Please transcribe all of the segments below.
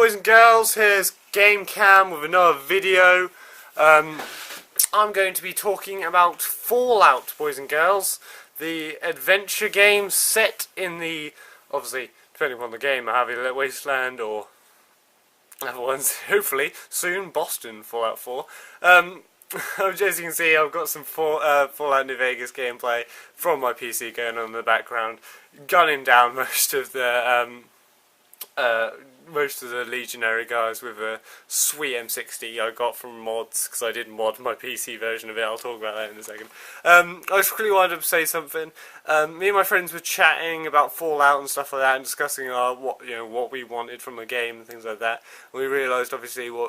boys and girls, here's GameCam with another video. I'm going to be talking about Fallout, boys and girls, the adventure game set in the, obviously, depending upon the game, Mojave Wasteland or other ones, hopefully, soon, Boston, Fallout 4. As you can see, I've got some Fallout New Vegas gameplay from my PC going on in the background, gunning down most of the Legionary guys with a sweet M60 I got from mods, because I did mod my PC version of it. I'll talk about that in a second. I just quickly wanted to say something. Me and my friends were chatting about Fallout and stuff like that, and discussing what we wanted from the game and things like that. And we realised, obviously, we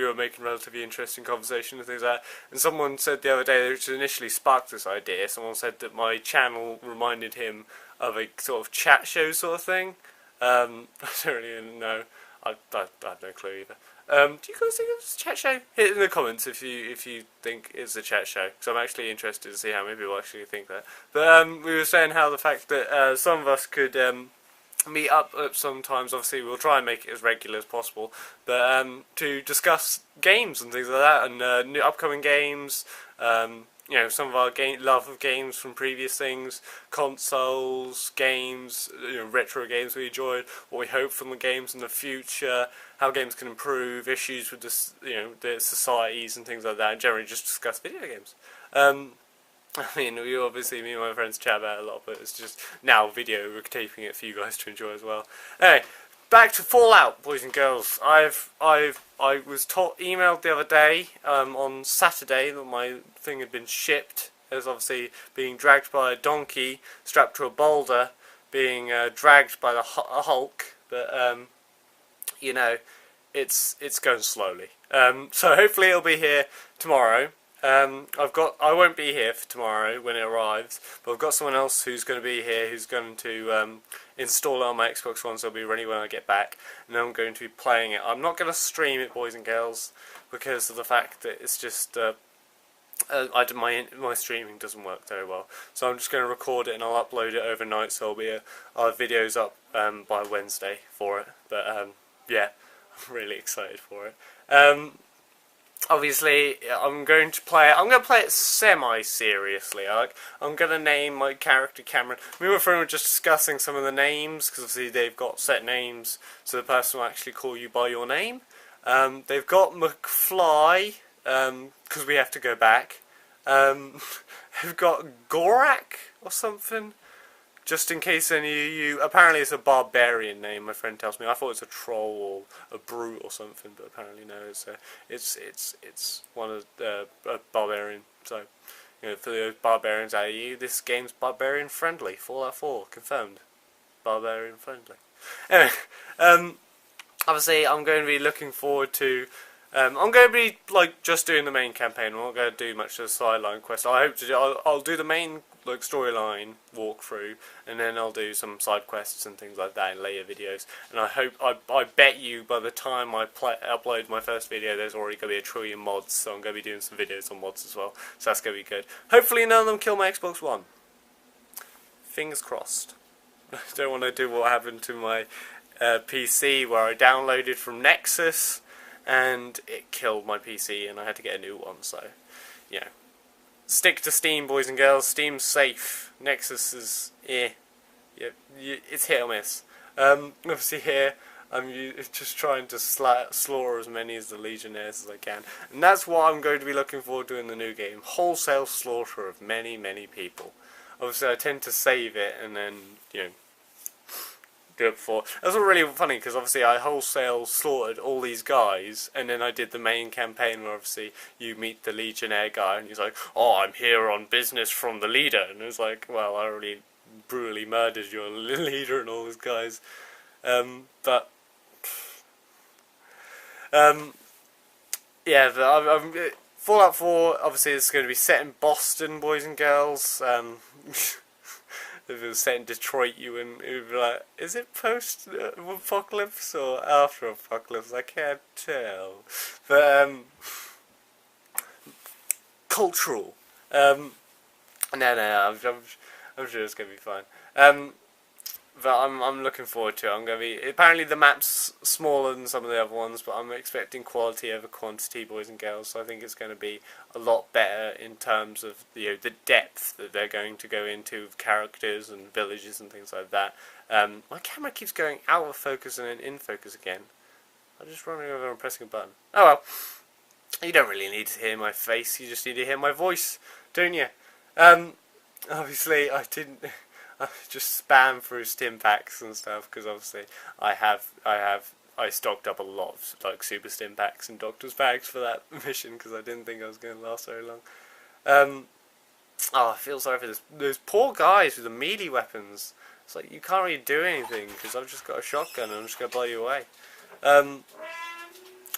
were making relatively interesting conversation and things like that. And someone said the other day, which initially sparked this idea, someone said that my channel reminded him of a sort of chat show sort of thing. I don't really know. I have no clue either. Do you guys think it's a chat show? Hit it in the comments if you think it's a chat show, because I'm actually interested to see how many people actually think that. But we were saying how the fact that some of us could meet up sometimes. Obviously, we'll try and make it as regular as possible, but to discuss games and things like that, and new upcoming games. Some of our love of games from previous things, consoles, games, retro games we enjoyed, what we hope from the games in the future, how games can improve, issues with the societies and things like that, and generally just discuss video games. I mean, me and my friends chat about it a lot, but it's just now video, we're taping it for you guys to enjoy as well. Anyway, back to Fallout, boys and girls. I was emailed the other day, on Saturday, that my thing had been shipped. It was obviously being dragged by a donkey, strapped to a boulder, being dragged by the Hulk, but, it's going slowly. So hopefully it'll be here tomorrow. I won't be here for tomorrow when it arrives, but I've got someone else who's going to be here, who's going to install it on my Xbox One, so it'll be ready when I get back, and then I'm going to be playing it. I'm not going to stream it, boys and girls, because of the fact that it's just my streaming doesn't work very well, so I'm just going to record it and I'll upload it overnight, so I'll have videos up by Wednesday for it. But yeah, I'm really excited for it. Obviously, I'm going to play it semi-seriously. I'm going to name my character Cameron. Me and my friend were just discussing some of the names, because obviously they've got set names, so the person will actually call you by your name. They've got McFly, because we have to go back. They've got Gorak or something, just in case any of you... Apparently it's a barbarian name, my friend tells me. I thought it was a troll or a brute or something, but apparently no, it's one of a barbarian. So, for the barbarians out of you, this game's barbarian friendly. Fallout 4, confirmed. Barbarian friendly. Anyway, obviously I'm going to be looking forward to... I'm going to be just doing the main campaign. I'm not going to do much of the sideline quest. I'll do the main storyline walkthrough, and then I'll do some side quests and things like that in later videos. And I bet you by the time I upload my first video, there's already going to be a trillion mods. So I'm going to be doing some videos on mods as well. So that's going to be good. Hopefully none of them kill my Xbox One. Fingers crossed. I don't want to do what happened to my PC, where I downloaded from Nexus and it killed my PC and I had to get a new one. So, stick to Steam, boys and girls. Steam's safe. Nexus is, it's hit or miss. Obviously here, I'm just trying to slaughter as many as the Legionnaires as I can. And that's what I'm going to be looking forward to in the new game. Wholesale slaughter of many, many people. Obviously I tend to save it and then, do it before. That's all really funny, because obviously I wholesale slaughtered all these guys, and then I did the main campaign where obviously you meet the Legionnaire guy, and he's like, "Oh, I'm here on business from the leader," and it's like, well, I already brutally murdered your leader and all those guys. Fallout 4, obviously it's going to be set in Boston, boys and girls. If it was set in Detroit, you would be like, is it post-apocalypse or after-apocalypse? I can't tell. But, cultural. No, I'm sure it's going to be fine. But I'm looking forward to it. I'm going to be, apparently the map's smaller than some of the other ones, but I'm expecting quality over quantity, boys and girls. So I think it's going to be a lot better in terms of the depth that they're going to go into with characters and villages and things like that. My camera keeps going out of focus and then in focus again. I'm just running over and pressing a button. Oh well, you don't really need to hear my face. You just need to hear my voice, don't you? Obviously I didn't. I just spam through stim packs and stuff because obviously I stocked up a lot of like super stim packs and doctor's bags for that mission because I didn't think I was going to last very long. I feel sorry for those poor guys with the melee weapons. It's like you can't really do anything because I've just got a shotgun and I'm just going to blow you away.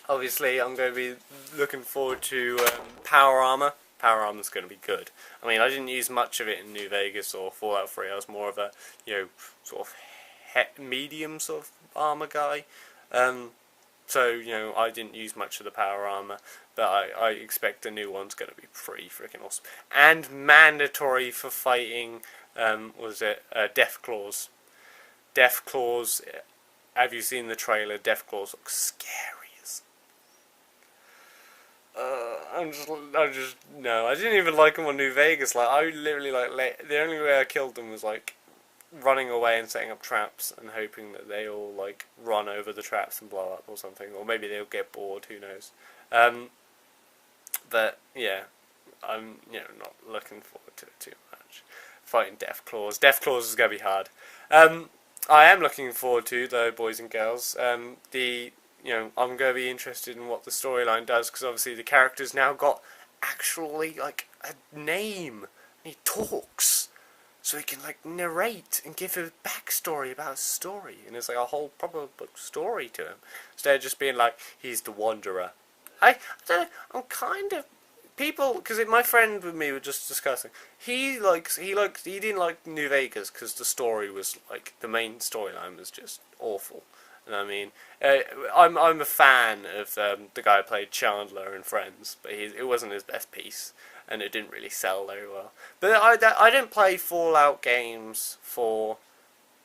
Obviously I'm going to be looking forward to power armor. Power armor's going to be good. I mean, I didn't use much of it in New Vegas or Fallout 3. I was more of a, sort of medium sort of armor guy. So, I didn't use much of the power armor, but I expect the new one's going to be pretty freaking awesome. And mandatory for fighting, Deathclaws. Deathclaws, have you seen the trailer? Deathclaws look scary. No, I didn't even like them on New Vegas. Like, I literally, the only way I killed them was, like, running away and setting up traps and hoping that they all, like, run over the traps and blow up or something. Or maybe they'll get bored, who knows. But, yeah, I'm, not looking forward to it too much. Fighting Deathclaws. Deathclaws is going to be hard. I am looking forward to, though, boys and girls, I'm going to be interested in what the storyline does, because obviously the character's now got actually, like, a name, and he talks, so he can, like, narrate and give a backstory about his story, and there's, like, a whole proper story to him, instead of just being like, he's the Wanderer. I don't know, I'm kind of, people, because my friend with me were just discussing, he didn't like New Vegas, because the story was, like, the main storyline was just awful. And I mean, I'm a fan of the guy who played Chandler in Friends, but it wasn't his best piece, and it didn't really sell very well. But I don't play Fallout games for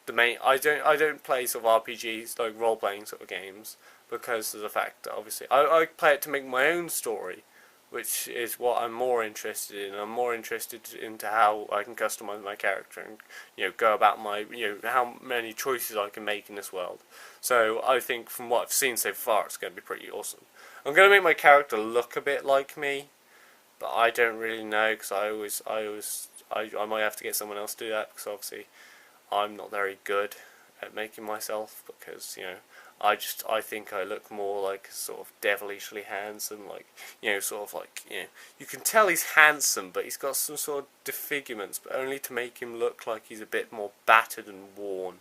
the main. I don't play sort of RPGs, like role playing sort of games, because of the fact that obviously I play it to make my own story, which is what I'm more interested in. I'm more interested into how I can customize my character and go about my how many choices I can make in this world. So I think from what I've seen so far, it's going to be pretty awesome. I'm going to make my character look a bit like me, but I don't really know because I might have to get someone else to do that because obviously I'm not very good at making myself because I think I look more like sort of devilishly handsome, like, you can tell he's handsome, but he's got some sort of disfigurements, but only to make him look like he's a bit more battered and worn.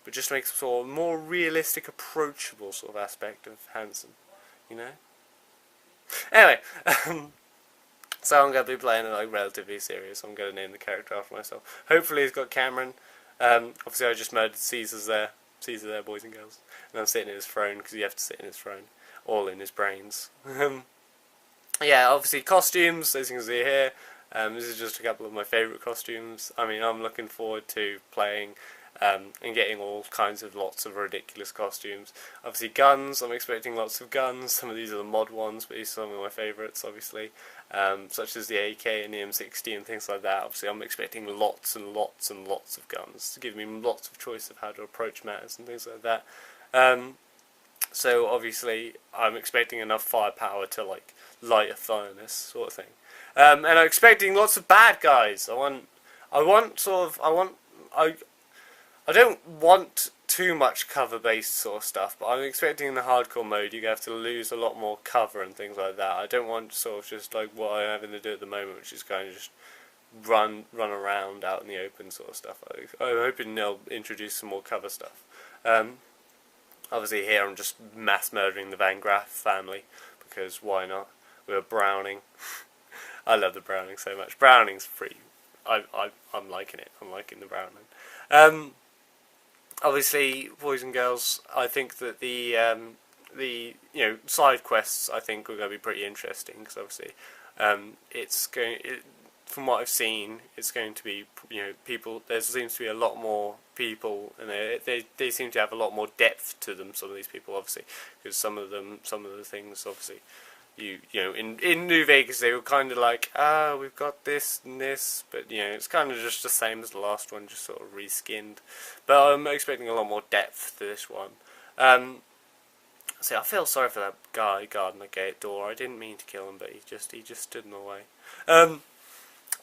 But just makes a sort of more realistic, approachable sort of aspect of handsome, Anyway, so I'm going to be playing it like relatively serious. I'm going to name the character after myself. Hopefully he's got Cameron. Obviously I just murdered Caesar's there. Caesar there, boys and girls. And I'm sitting in his throne, because you have to sit in his throne. All in his brains. Yeah, obviously costumes, as you can see here. This is just a couple of my favourite costumes. I mean, I'm looking forward to playing and getting all kinds of lots of ridiculous costumes. Obviously guns, I'm expecting lots of guns. Some of these are the mod ones, but these are some of my favourites, obviously. Such as the AK and the M60 and things like that. Obviously I'm expecting lots and lots and lots of guns to give me lots of choice of how to approach matters and things like that. So obviously I'm expecting enough firepower to like light a furnace sort of thing. And I'm expecting lots of bad guys. I don't want too much cover-based sort of stuff, but I'm expecting in the hardcore mode you have to lose a lot more cover and things like that. I don't want sort of just like what I'm having to do at the moment, which is kind of just run around out in the open sort of stuff. I'm hoping they'll introduce some more cover stuff. Obviously here I'm just mass murdering the Van Graff family, because why not? We're Browning. I love the Browning so much. Browning's free. I'm liking it. I'm liking the Browning. Obviously, boys and girls, I think that the side quests I think are going to be pretty interesting because obviously from what I've seen, it's going to be, you know, people. There seems to be a lot more people, and they seem to have a lot more depth to them. Some of these people, obviously, because some of the things, obviously, you know, in New Vegas, they were kind of like, we've got this and this, but you know, it's kind of just the same as the last one, just sort of reskinned. But I'm expecting a lot more depth to this one. See, I feel sorry for that guy guarding the gate door. I didn't mean to kill him, but he just stood in the way.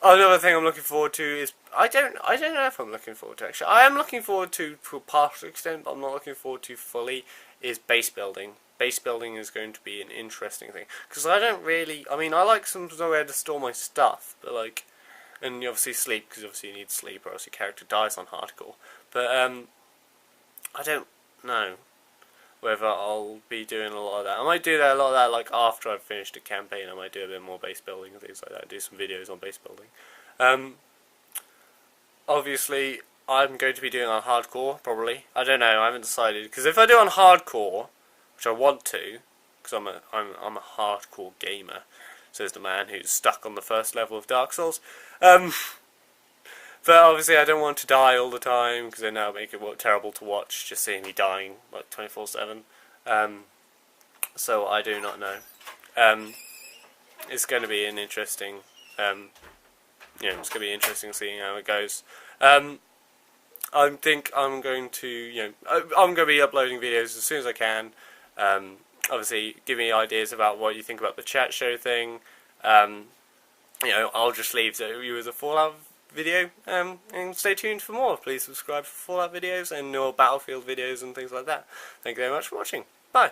Another thing I'm looking forward to is I don't know if I'm looking forward to, actually. I am looking forward to a partial extent, but I'm not looking forward to fully. Is base building. Base building is going to be an interesting thing, because I don't really. I mean, I like somewhere to store my stuff, but like, and obviously sleep, because obviously you need sleep, or else your character dies on hardcore. But I don't know whether I'll be doing a lot of that. I might do a lot of that like after I've finished a campaign. I might do a bit more base building and things like that. Do some videos on base building. Obviously, I'm going to be doing on hardcore, probably. I don't know, I haven't decided. Because if I do on hardcore, which I want to, because I'm a hardcore gamer, says the man who's stuck on the first level of Dark Souls. But obviously I don't want to die all the time, because then that'll make it terrible to watch, just seeing me dying like 24/7. So I do not know. It's going to be an interesting, it's going to be interesting seeing how it goes. I think I'm going to, I'm going to be uploading videos as soon as I can. Obviously, give me ideas about what you think about the chat show thing. I'll just leave you with a Fallout video, and stay tuned for more. Please subscribe for Fallout videos and more Battlefield videos and things like that. Thank you very much for watching. Bye.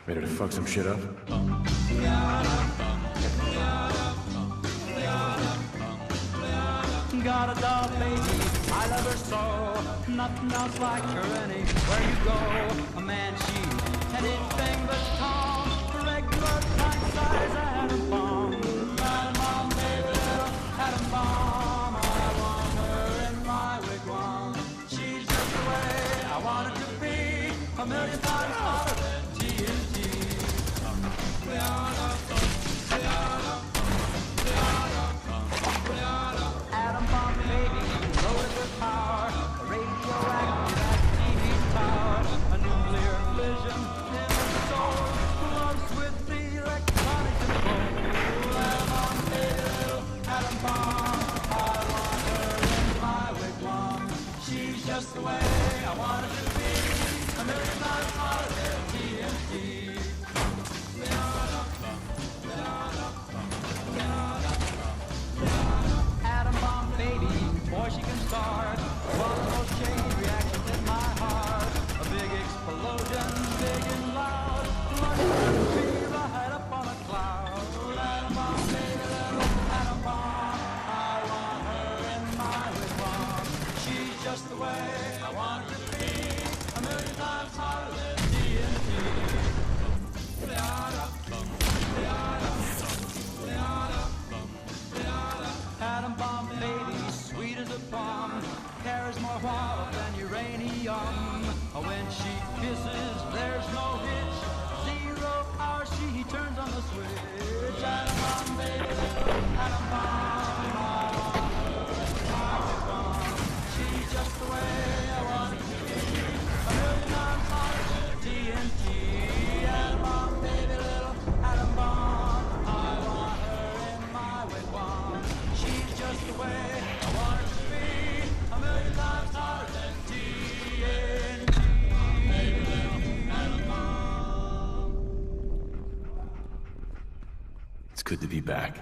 Ready to fuck some shit up? Got a doll, baby, I love her so. Nothing else like her anywhere you go. A man, she's anything but calm. Regular pint size atom bomb. Atom bomb, baby, little atom bomb. I want her in my wigwam. She's just the way I want her to be. A million times hotter than TNT. Atom bomb, baby, loaded with power. A radioactive at TV tower. A nuclear fission in the soul. Gloves with the electronic control. Atom bomb, baby, little atom bomb. I want her in my wigwam. She's just the way I want her to be. A million times hotter than TNT. Atom bomb, baby, boy, she can start one of those chain reactions in my heart. A big explosion, big and loud, running through the tree right up on a cloud. Atom bomb, baby, little atom bomb. I want her in my wigwam. She's just the way I want her to be. A million times hotter than TNT. Atom bomb, baby, sweet as a plum, carries more water than uranium. When she kisses, there's no hitch. 0 hour, she turns on the switch. Atom bomb, baby, atom bomb. I want her in my wigwam. She's just the way I want her to be. A million times hotter than TNT. Atom bomb, baby, little atom bomb. I want her in my wigwam. She's just the way I want her to be. A million times hotter than TNT. Baby, little atom bomb. It's good to be back.